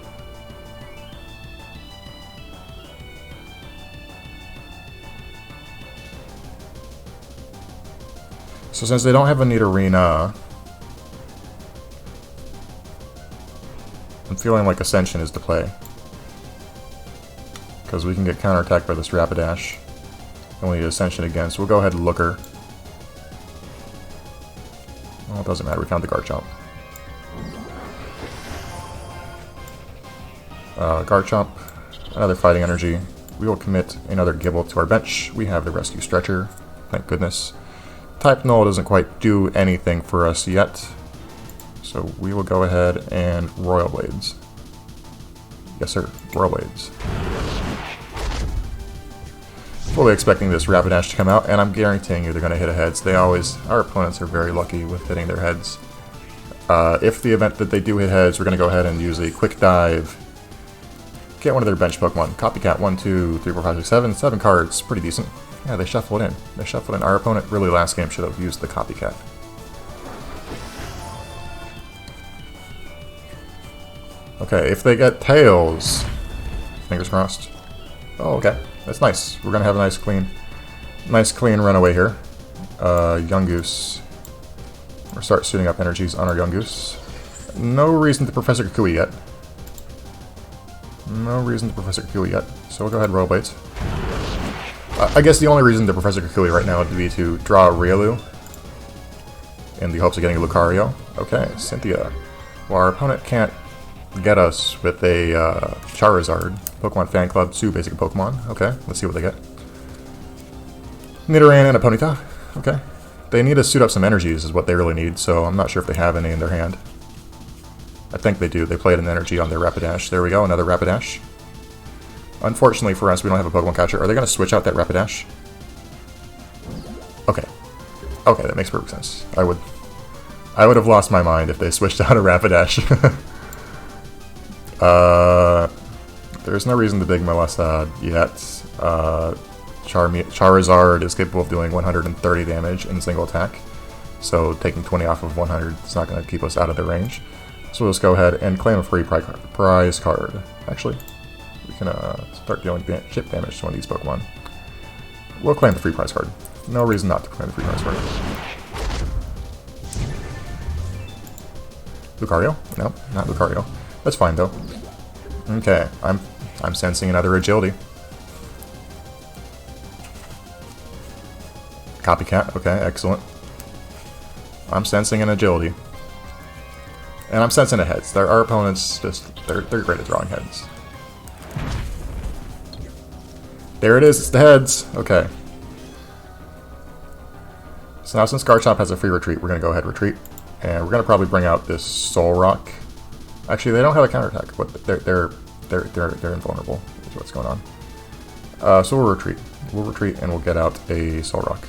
Speaker 1: So since they don't have a Nidorina, I'm feeling like Ascension is the play. Because we can get counterattacked by this Rapidash. And we need Ascension again, so we'll go ahead and Looker. Well, it doesn't matter, we found the Garchomp. Garchomp, another Fighting Energy. We will commit another Gibble to our bench. We have the Rescue Stretcher, thank goodness. Type Null doesn't quite do anything for us yet. So we will go ahead and Royal Blades. Yes sir, Royal Blades. Fully expecting this Rapidash to come out, and I'm guaranteeing you they're going to hit a heads. They always, our opponents are very lucky with hitting their heads. If the event that they do hit heads, we're going to go ahead and use a Quick Dive. Get one of their bench Pokemon. Copycat, 1, 2, 3, 4, 5, 6, 7. 7 cards, pretty decent. Yeah, they shuffled in. They shuffled in. Our opponent really last game should have used the Copycat. Okay, if they get Tails, fingers crossed. Oh, okay. That's nice. We're gonna have a nice clean runaway here. Yungoos. We'll start suiting up energies on our Yungoos. No reason to Professor Kukui yet. No reason to Professor Kukui yet, so we'll go ahead and Royal Blades. I guess the only reason to Professor Kukui right now would be to draw a Riolu in the hopes of getting a Lucario. Okay, Cynthia. Well, our opponent can't get us with a Charizard. Pokemon Fan Club 2 basic Pokemon. Okay, let's see what they get. Nidoran and a Ponyta. Okay. They need to suit up some energies is what they really need, so I'm not sure if they have any in their hand. I think they do. They played an energy on their Rapidash. There we go, another Rapidash. Unfortunately for us, we don't have a Pokemon catcher. Are they going to switch out that Rapidash? Okay. Okay, that makes perfect sense. I would have lost my mind if they switched out a Rapidash. There's no reason to Big Melissa yet. Charizard is capable of doing 130 damage in single attack, so taking 20 off of 100 is not going to keep us out of their range. So we'll just go ahead and claim a free prize card. Actually, we can start dealing chip damage to one of these Pokemon. We'll claim the free prize card. No reason not to claim the free prize card. Lucario? No, not Lucario. That's fine though. Okay, I'm sensing another agility. Copycat, okay, excellent. I'm sensing an agility. And I'm sensing a heads. Our opponents they're great at drawing heads. There it is, it's the heads. Okay. So now since Garchomp has a free retreat, we're gonna go ahead and retreat. And we're gonna probably bring out this Soul Rock. Actually, they don't have a counterattack, but they're invulnerable. Is what's going on. So we'll retreat. We'll retreat and we'll get out a Soul Rock.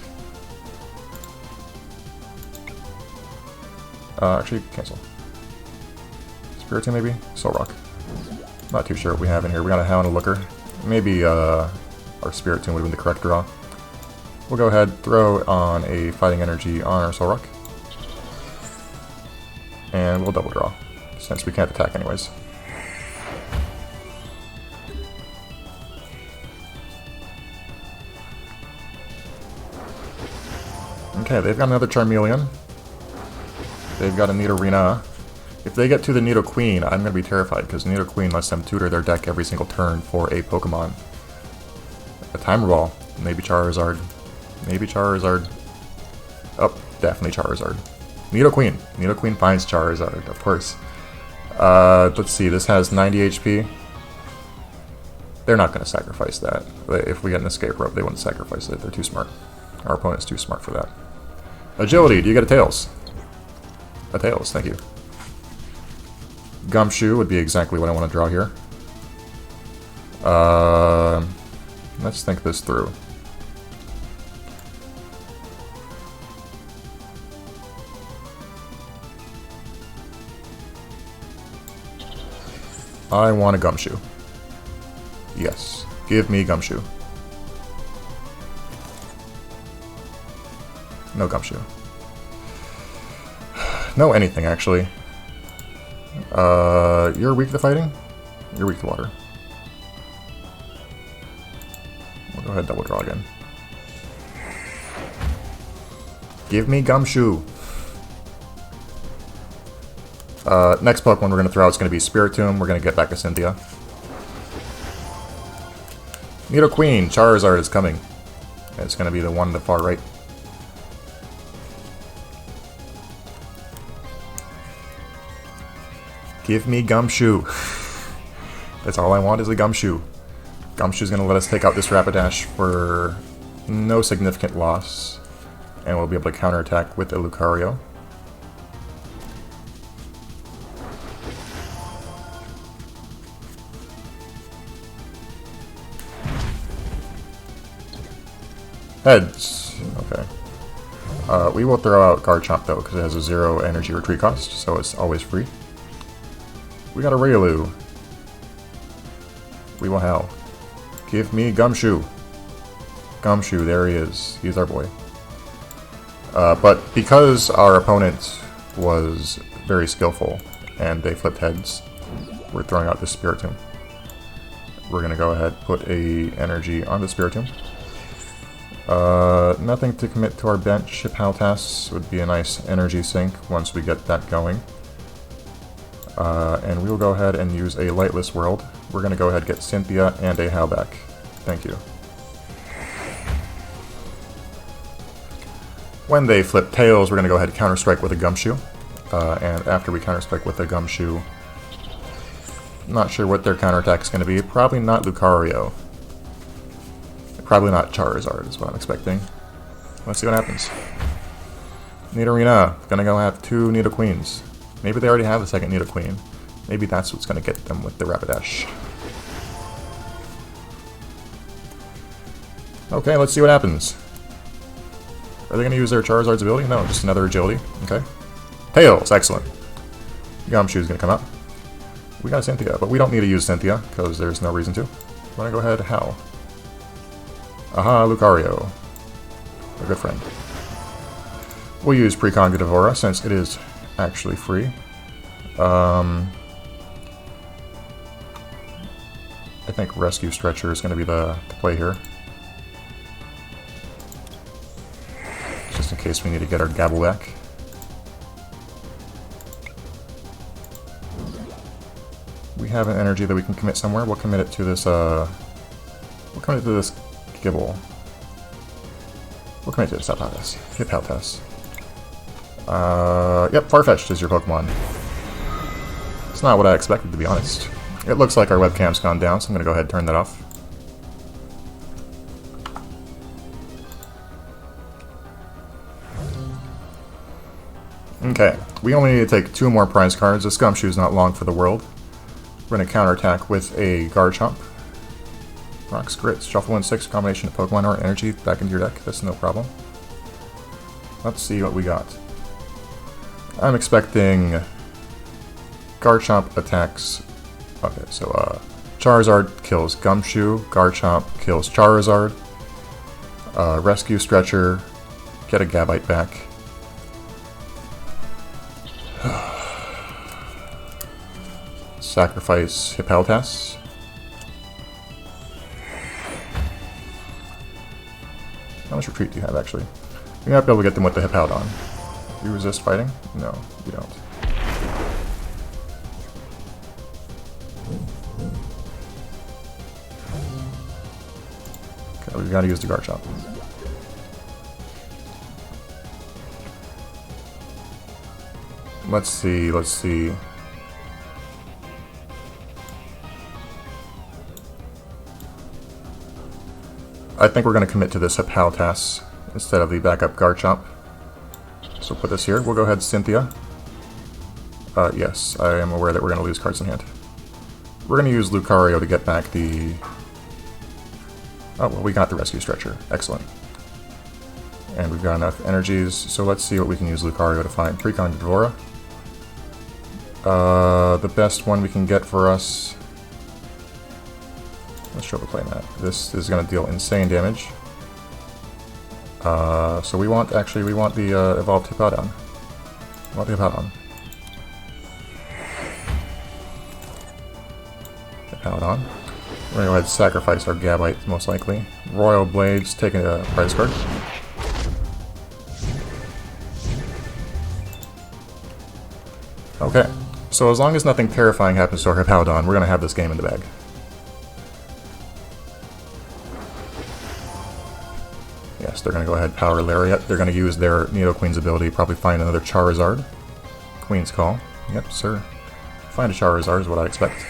Speaker 1: Actually, cancel. Spiritomb maybe? Soul Rock. Not too sure what we have in here. We got a Hound and a Looker. Maybe our Spiritomb would have been the correct draw. We'll go ahead, throw on a Fighting Energy on our Soul Rock. And we'll double draw, since we can't attack anyways. Okay, they've got another Charmeleon. They've got a Nidorina. If they get to the Nidoqueen, I'm going to be terrified, because Nidoqueen lets them tutor their deck every single turn for a Pokemon. A Timer Ball. Maybe Charizard. Maybe Charizard. Oh, definitely Charizard. Nidoqueen. Nidoqueen finds Charizard, of course. Let's see, this has 90 HP. They're not going to sacrifice that. If we get an escape rope, they wouldn't sacrifice it. They're too smart. Our opponent's too smart for that. Agility, do you get a Tails? A Tails, thank you. Gumshoe would be exactly what I want to draw here. Let's think this through. I want a Gumshoe. Yes, give me Gumshoe. No Gumshoe. No anything, actually. You're weak to fighting? You're weak to water. We'll go ahead and double draw again. Give me Gumshoe! Next Pokemon we're going to throw out is going to be Spiritomb. We're going to get back to Cynthia. Nidoqueen! Charizard is coming. It's going to be the one on the far right. Give me Gumshoe. That's all I want is a Gumshoe. Gumshoe's going to let us take out this Rapidash for no significant loss. And we'll be able to counterattack with a Lucario. Heads. Okay. We will throw out Garchomp though, because it has a 0 energy retreat cost, so it's always free. We got a Riolu. We will howl. Give me Gumshoe. Gumshoe, there he is. He's our boy. But because our opponent was very skillful and they flipped heads, we're throwing out the Spiritomb. We're going to go ahead and put a energy on the Spiritomb. Nothing to commit to our bench. Paltas would be a nice energy sink once we get that going. And we'll go ahead and use a Lightless World. we're going to go ahead and get Cynthia and a How back. Thank you. When they flip tails, we're going to go ahead and counter-strike with a Gumshoe. And after we counter-strike with a Gumshoe, not sure what their counterattack is going to be. Probably not Lucario. Probably not Charizard is what I'm expecting. Let's see what happens. Nidorina, gonna go have 2 Nidoqueens. Maybe they already have a second Nidoqueen. Maybe that's what's gonna get them with the Rapidash. Okay, let's see what happens. Are they gonna use their Charizard's ability? No, just another agility. Okay. Tails, excellent. Gumshoe's gonna come up. We got Cynthia, but we don't need to use Cynthia, because there's no reason to. I'm gonna go ahead, How? Aha, Lucario. A good friend. We'll use Precon Devora since it is actually free. I think Rescue Stretcher is going to be the play here. Just in case we need to get our Gabble back. We have an energy that we can commit somewhere. We'll commit it to this, We'll commit it to this Gibble. We'll commit to this Hippopotas. Yep, Farfetch'd is your Pokemon. It's not what I expected, to be honest. It looks like our webcam's gone down, so I'm going to go ahead and turn that off. Okay, we only need to take 2 more prize cards. This Gumshoe's not long for the world. We're going to counterattack with a Garchomp. Rocks, Grits, Shuffle in 6, combination of Pokemon or energy back into your deck. That's no problem. Let's see what we got. I'm expecting Garchomp attacks. Okay, so Charizard kills Gumshoe, Garchomp kills Charizard, Rescue Stretcher, get a Gabite back. Sacrifice Hippopotas. How much retreat do you have, actually? You might be able to get them with the Hippowdon. Do you resist fighting? No, you don't. Okay, we've got to use the Garchomp. Let's see. I think we're going to commit to this Hippopotas instead of the backup Garchomp. So put this here. We'll go ahead, Cynthia. Yes, I am aware that we're going to lose cards in hand. We're going to use Lucario to get back the... Oh, well, we got the Rescue Stretcher. Excellent. And we've got enough energies, so let's see what we can use Lucario to find. Precon Devora. The best one we can get for us... Let's show the playmat. This is going to deal insane damage. So we want the evolved Hippowdon. We want the Hippowdon. Hippowdon. We're going to go ahead and sacrifice our Gabite, most likely. Royal Blades, taking a prize card. Okay, so as long as nothing terrifying happens to our Hippowdon, we're going to have this game in the bag. Yes, they're going to go ahead and power Lariat. They're going to use their Nidoqueen's ability, probably find another Charizard. Queen's Call. Yep, sir. Find a Charizard is what I expect.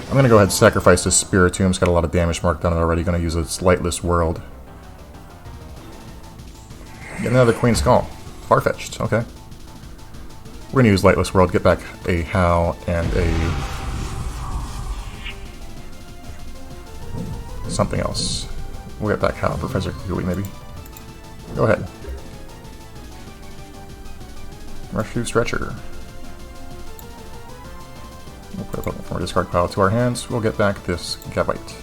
Speaker 1: I'm going to go ahead and sacrifice this Spiritomb. It's got a lot of damage marked on it already. Going to use its Lightless World. Get another Queen's Call. Far-fetched. Okay. We're going to use Lightless World, get back a How and a... something else. We'll get back How, Professor Kukui, maybe. Go ahead. Rescue Stretcher. We'll put a Pokemon from our discard pile to our hands. We'll get back this Gabite.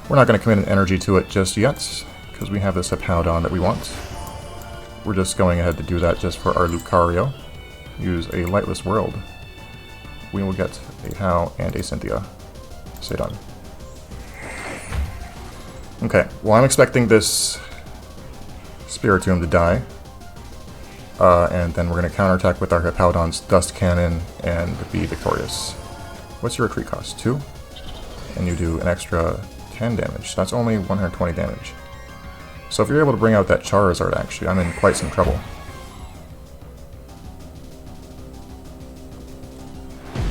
Speaker 1: We're not going to commit an energy to it just yet, because we have this Hippowdon that we want. We're just going ahead to do that just for our Lucario. Use a Lightless World. We will get a How and a Cynthia. Stay done. Okay, well I'm expecting this Spiritomb to die. And then we're going to counterattack with our Hippowdon's Dust Cannon and be victorious. What's your retreat cost? 2? And you do an extra 10 damage. So that's only 120 damage. So if you're able to bring out that Charizard, actually, I'm in quite some trouble.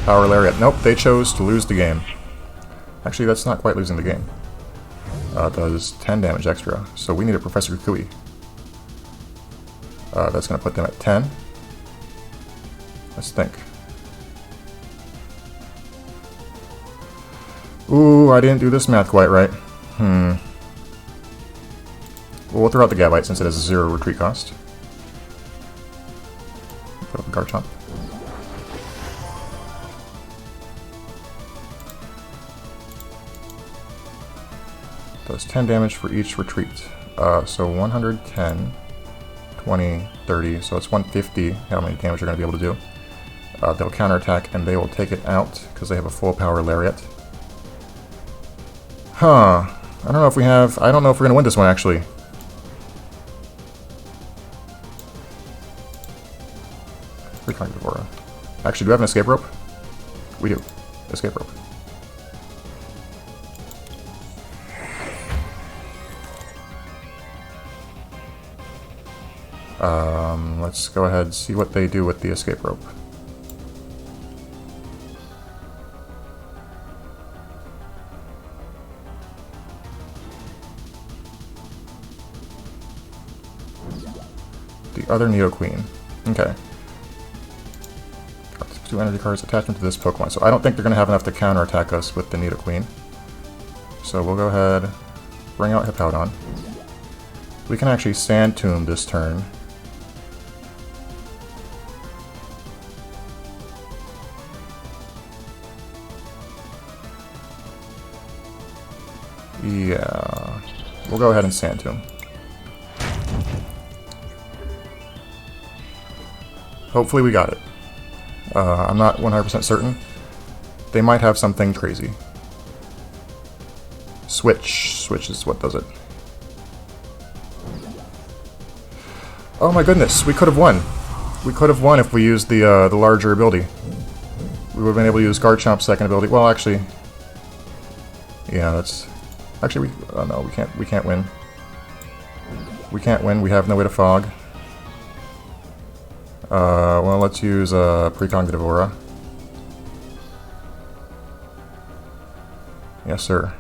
Speaker 1: Power Lariat. Nope, they chose to lose the game. Actually, that's not quite losing the game. It does 10 damage extra. So we need a Professor Kukui. That's going to put them at 10. Let's think. Ooh, I didn't do this math quite right. Well, we'll throw out the Gabite since it has a 0 retreat cost. Put up a Garchomp. Does 10 damage for each retreat. So 110, 20, 30, so it's 150 how many damage you're going to be able to do. They'll counterattack and they will take it out because they have a full power Lariat. Huh. I don't know if we're going to win this one actually. Recognitive Aura. Actually, do we have an escape rope? We do. Escape rope. Let's go ahead and see what they do with the escape rope. The other Nidoqueen. Okay. 2 energy cards, attachment to this Pokemon. So I don't think they're going to have enough to counterattack us with the Nidoqueen. So we'll go ahead, bring out Hippowdon. We can actually Sand Tomb this turn. Yeah, we'll go ahead and Sand Tomb. Hopefully we got it. I'm not 100% certain. They might have something crazy. Switch is what does it. Oh my goodness, we could have won. We could have won if we used the larger ability. We would have been able to use Garchomp's second ability. Well, actually, yeah, that's actually oh no, we can't win. We can't win. We have no way to fog. Well, let's use Precognitive Aura. Yes, sir.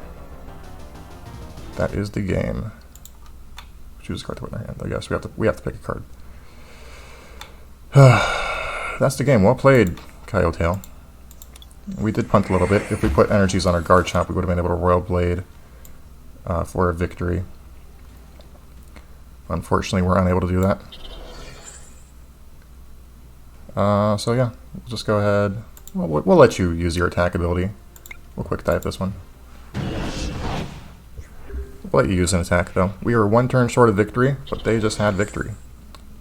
Speaker 1: That is the game. Choose a card to put in our hand. I guess we have to pick a card. That's the game. Well played, Coyotail. We did punt a little bit. If we put energies on our Garchomp, we would have been able to Royal Blade for a victory. Unfortunately, we're unable to do that. So yeah, we'll just go ahead. We'll let you use your attack ability. We'll quick dive this one. We'll let you use an attack though. We were 1 turn short of victory, but they just had victory.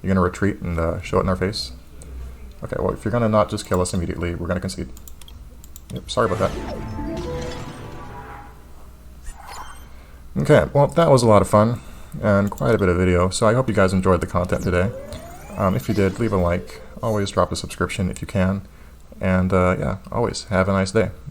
Speaker 1: You're gonna retreat and show it in our face? Okay, well if you're gonna not just kill us immediately, we're gonna concede. Yep, sorry about that. Okay, well that was a lot of fun, and quite a bit of video, so I hope you guys enjoyed the content today. If you did, leave a like. Always drop a subscription if you can. And yeah, always have a nice day.